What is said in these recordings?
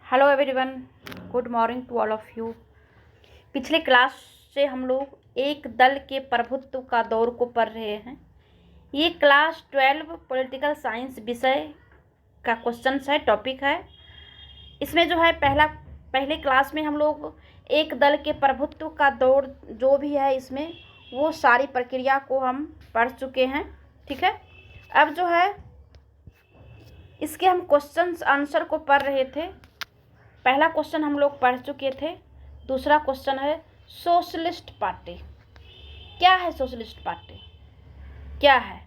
Hello everyone, good morning to all of you. पिछले class से हम लोग एक दल के प्रभुत्व का दौर को पढ़ रहे हैं। ये क्लास 12 पॉलिटिकल साइंस विषय का क्वेश्चन है, टॉपिक है। इसमें जो है पहले क्लास में हम लोग एक दल के प्रभुत्व का दौर जो भी है इसमें वो सारी प्रक्रिया को हम पढ़ चुके हैं। ठीक है, अब जो है इसके हम क्वेश्चन आंसर को पढ़ रहे थे। पहला क्वेश्चन हम लोग पढ़ चुके थे। दूसरा क्वेश्चन है सोशलिस्ट पार्टी। क्या है सोशलिस्ट पार्टी? क्या है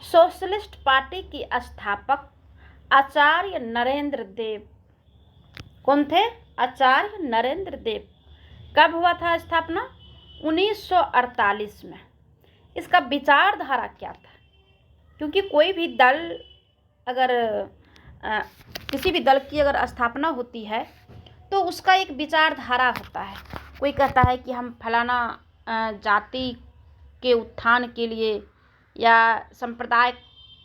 सोशलिस्ट पार्टी की स्थापक आचार्य नरेंद्र देव। कौन थे? आचार्य नरेंद्र देव। कब हुआ था स्थापना? 1948 में। इसका विचारधारा क्या था? क्योंकि कोई भी दल अगर किसी भी दल की अगर स्थापना होती है तो उसका एक विचारधारा होता है। कोई कहता है कि हम फलाना जाति के उत्थान के लिए या संप्रदाय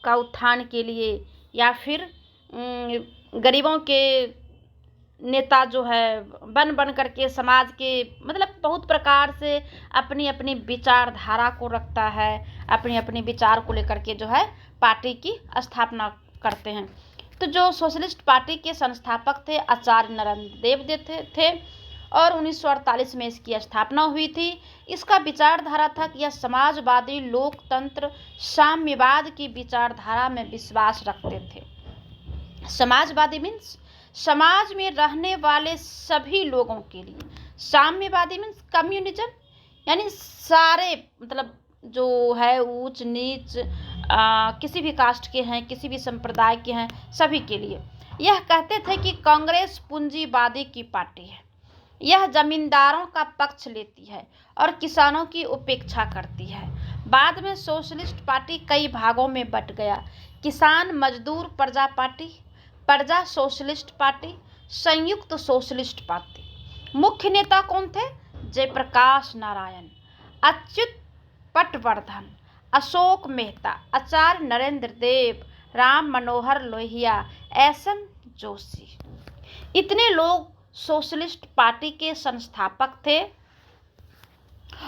का उत्थान के लिए या फिर गरीबों के नेता जो है बन करके समाज के मतलब बहुत प्रकार से अपनी अपनी विचारधारा को रखता है, अपनी अपनी विचार को लेकर के जो है पार्टी की स्थापना करते हैं। तो जो सोशलिस्ट पार्टी के संस्थापक थे आचार्य नरेंद्र देव थे और 1948 में इसकी स्थापना हुई थी। इसका विचारधारा था कि यह समाजवादी लोकतंत्र साम्यवाद की विचारधारा में विश्वास रखते थे। समाजवादी मीन्स समाज में रहने वाले सभी लोगों के लिए, साम्यवादी मीन्स कम्युनिज्म, यानी सारे मतलब जो है ऊंच नीच किसी भी कास्ट के हैं, किसी भी संप्रदाय के हैं, सभी के लिए। यह कहते थे कि कांग्रेस पूंजीवादी की पार्टी है। यह जमींदारों का पक्ष लेती है और किसानों की उपेक्षा करती है। बाद में सोशलिस्ट पार्टी कई भागों में बंट गया। किसान मजदूर प्रजा पार्टी, प्रजा सोशलिस्ट पार्टी, संयुक्त सोशलिस्ट पार्टी। मुख्य नेता कौन थे? जयप्रकाश नारायण, अच्युत पटवर्धन, अशोक मेहता, आचार्य नरेंद्र देव, राम मनोहर लोहिया, एस.एम. जोशी। इतने लोग सोशलिस्ट पार्टी के संस्थापक थे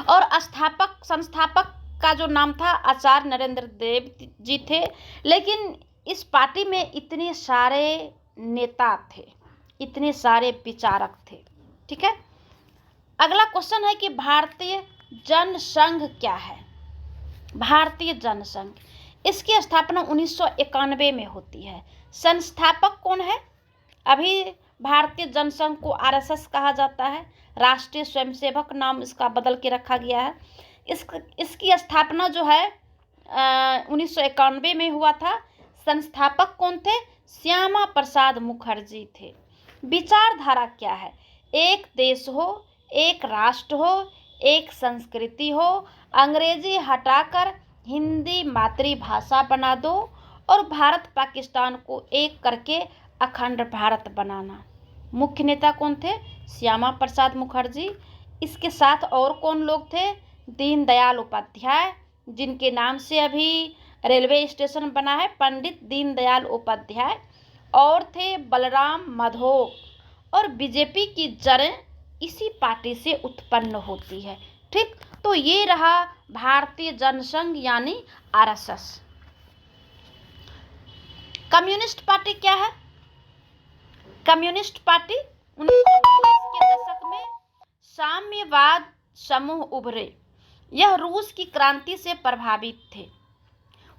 और संस्थापक का जो नाम था आचार्य नरेंद्र देव जी थे। लेकिन इस पार्टी में इतने सारे नेता थे, इतने सारे विचारक थे। ठीक है, अगला क्वेश्चन है कि भारतीय जनसंघ क्या है? भारतीय जनसंघ, इसकी स्थापना 1991 में होती है। संस्थापक कौन है? अभी भारतीय जनसंघ को आरएसएस कहा जाता है, राष्ट्रीय स्वयंसेवक नाम इसका बदल के रखा गया है। इसकी स्थापना जो है 1991 में हुआ था। संस्थापक कौन थे? श्यामा प्रसाद मुखर्जी थे। विचारधारा क्या है? एक देश हो, एक राष्ट्र हो, एक संस्कृति हो, अंग्रेजी हटाकर हिंदी मातृभाषा बना दो और भारत पाकिस्तान को एक करके अखंड भारत बनाना। मुख्य नेता कौन थे? श्यामा प्रसाद मुखर्जी। इसके साथ और कौन लोग थे? दीनदयाल उपाध्याय, जिनके नाम से अभी रेलवे स्टेशन बना है, पंडित दीनदयाल उपाध्याय। और थे बलराम माधव। और बीजेपी की जड़ें इसी पार्टी से उत्पन्न होती है। ठीक, तो ये रहा भारतीय जनसंघ यानी आरएसएस। कम्युनिस्ट पार्टी क्या है? कम्युनिस्ट पार्टी 1920 के दशक में साम्यवाद समूह उभरे। यह रूस की क्रांति से प्रभावित थे।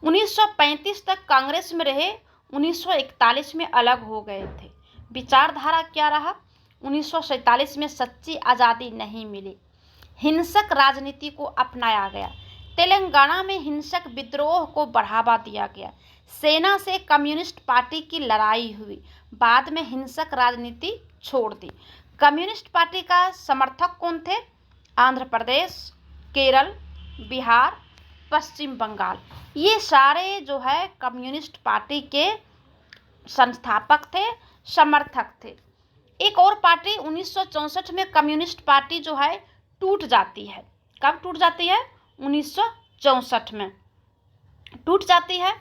1935 तक कांग्रेस में रहे, 1941 में अलग हो गए थे। विचारधारा क्या रहा? 1947 में सच्ची आज़ादी नहीं मिली, हिंसक राजनीति को अपनाया गया। तेलंगाना में हिंसक विद्रोह को बढ़ावा दिया गया। सेना से कम्युनिस्ट पार्टी की लड़ाई हुई। बाद में हिंसक राजनीति छोड़ दी। कम्युनिस्ट पार्टी का समर्थक कौन थे? आंध्र प्रदेश, केरल, बिहार, पश्चिम बंगाल। ये सारे जो है कम्युनिस्ट पार्टी के संस्थापक थे, समर्थक थे। एक और पार्टी 1964 में कम्युनिस्ट पार्टी जो है टूट जाती है। कब टूट जाती है? 1964 में टूट जाती है।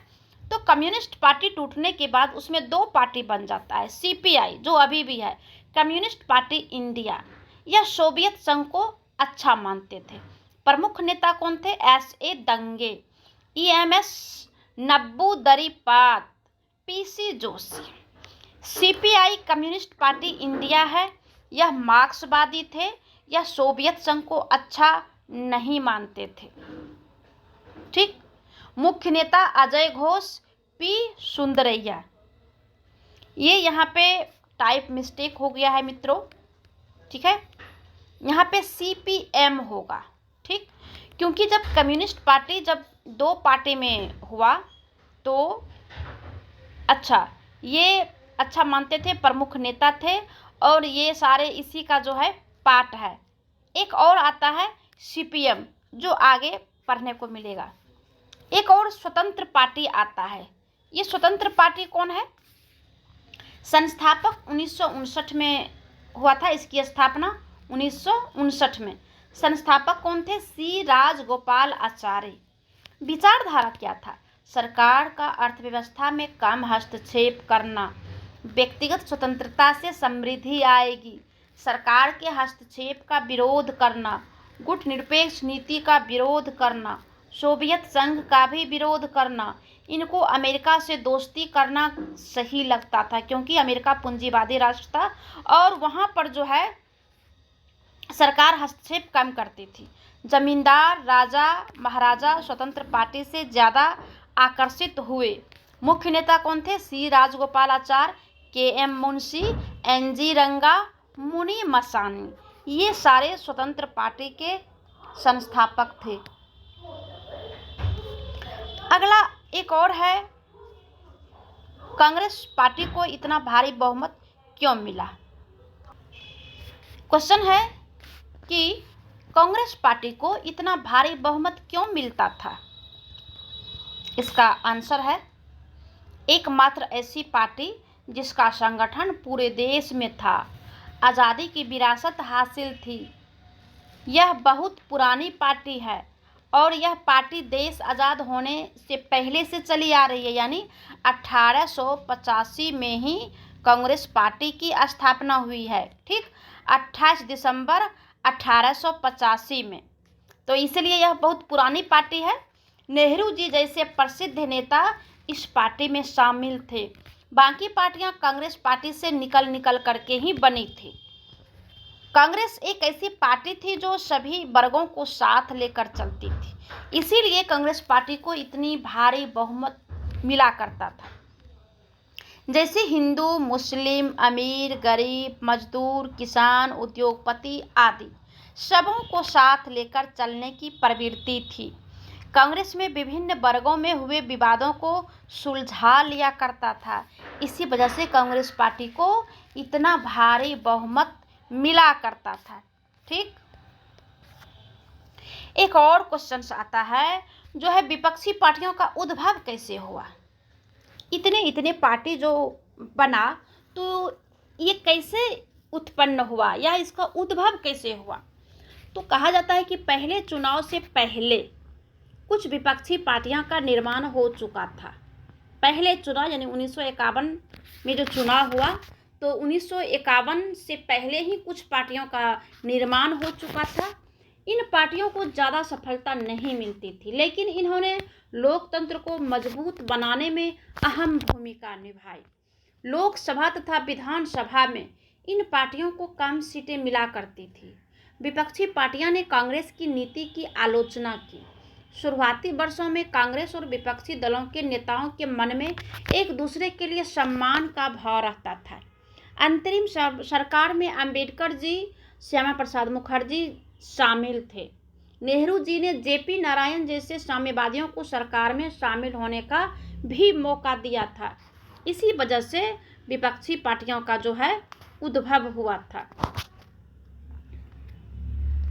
तो कम्युनिस्ट पार्टी टूटने के बाद उसमें दो पार्टी बन जाता है, सीपीआई जो अभी भी है, कम्युनिस्ट पार्टी इंडिया। यह सोवियत संघ को अच्छा मानते थे। प्रमुख नेता कौन थे? S A. Dange, EMS Namboodiripad, PC Joshi. CPI communist party India है, यह मार्क्सवादी थे, यह सोवियत संघ को अच्छा नहीं मानते थे। ठीक। मुख्य नेता अजय घोष, पी सुंदरैया। ये यहाँ पे टाइप मिस्टेक हो गया है मित्रों, ठीक है, यहाँ पे सीपीएम होगा, ठीक, क्योंकि जब कम्युनिस्ट पार्टी जब दो पार्टी में हुआ तो अच्छा ये अच्छा मानते थे, प्रमुख नेता थे, और ये सारे इसी का जो है पार्ट है। एक और आता है सीपीएम जो आगे पढ़ने को मिलेगा। एक और स्वतंत्र पार्टी आता है। ये स्वतंत्र पार्टी कौन है? संस्थापक 1959 में हुआ था, इसकी स्थापना 1959 में। संस्थापक कौन थे? सी राजगोपाल आचार्य। विचारधारा क्या था? सरकार का अर्थव्यवस्था में कम हस्तक्षेप करना, व्यक्तिगत स्वतंत्रता से समृद्धि आएगी, सरकार के हस्तक्षेप का विरोध करना, गुटनिरपेक्ष नीति का विरोध करना, सोवियत संघ का भी विरोध करना। इनको अमेरिका से दोस्ती करना सही लगता था क्योंकि अमेरिका पूंजीवादी राष्ट्र था और वहाँ पर जो है सरकार हस्तक्षेप कम करती थी। जमींदार, राजा, महाराजा स्वतंत्र पार्टी से ज़्यादा आकर्षित हुए। मुख्य नेता कौन थे? सी राजगोपालाचार्य, के एम मुंशी, एन जी रंगा, मुनि मसानी। ये सारे स्वतंत्र पार्टी के संस्थापक थे। अगला एक और है, कांग्रेस पार्टी को इतना भारी बहुमत क्यों मिला? क्वेश्चन है कि कांग्रेस पार्टी को इतना भारी बहुमत क्यों मिलता था? इसका आंसर है, एकमात्र ऐसी पार्टी जिसका संगठन पूरे देश में था, आज़ादी की विरासत हासिल थी। यह बहुत पुरानी पार्टी है और यह पार्टी देश आज़ाद होने से पहले से चली आ रही है, यानी 1885 में ही कांग्रेस पार्टी की स्थापना हुई है, ठीक, 28 दिसंबर 1885 में। तो इसलिए यह बहुत पुरानी पार्टी है। नेहरू जी जैसे प्रसिद्ध नेता इस पार्टी में शामिल थे। बाकी पार्टियां कांग्रेस पार्टी से निकल करके ही बनी थी। कांग्रेस एक ऐसी पार्टी थी जो सभी वर्गों को साथ लेकर चलती थी, इसीलिए कांग्रेस पार्टी को इतनी भारी बहुमत मिला करता था। जैसे हिंदू, मुस्लिम, अमीर, गरीब, मजदूर, किसान, उद्योगपति आदि सबों को साथ लेकर चलने की प्रवृत्ति थी। कांग्रेस में विभिन्न वर्गों में हुए विवादों को सुलझा लिया करता था। इसी वजह से कांग्रेस पार्टी को इतना भारी बहुमत मिला करता था, ठीक। एक और क्वेश्चन आता है जो है, विपक्षी पार्टियों का उद्भव कैसे हुआ? इतने पार्टी जो बना तो ये कैसे उत्पन्न हुआ या इसका उद्भव कैसे हुआ? तो कहा जाता है कि पहले चुनाव से पहले कुछ विपक्षी पार्टियां का निर्माण हो चुका था। पहले चुनाव यानी 1951 में जो चुनाव हुआ तो 1951 से पहले ही कुछ पार्टियों का निर्माण हो चुका था। इन पार्टियों को ज़्यादा सफलता नहीं मिलती थी, लेकिन इन्होंने लोकतंत्र को मजबूत बनाने में अहम भूमिका निभाई। लोकसभा तथा विधानसभा में इन पार्टियों को कम सीटें मिला करती थी। विपक्षी पार्टियां ने कांग्रेस की नीति की आलोचना की। शुरुआती वर्षों में कांग्रेस और विपक्षी दलों के नेताओं के मन में एक दूसरे के लिए सम्मान का भाव रहता था। अंतरिम सरकार में अंबेडकर जी, श्यामा प्रसाद मुखर्जी शामिल थे। नेहरू जी ने जेपी नारायण जैसे साम्यवादियों को सरकार में शामिल होने का भी मौका दिया था। इसी वजह से विपक्षी पार्टियों का जो है उद्भव हुआ था।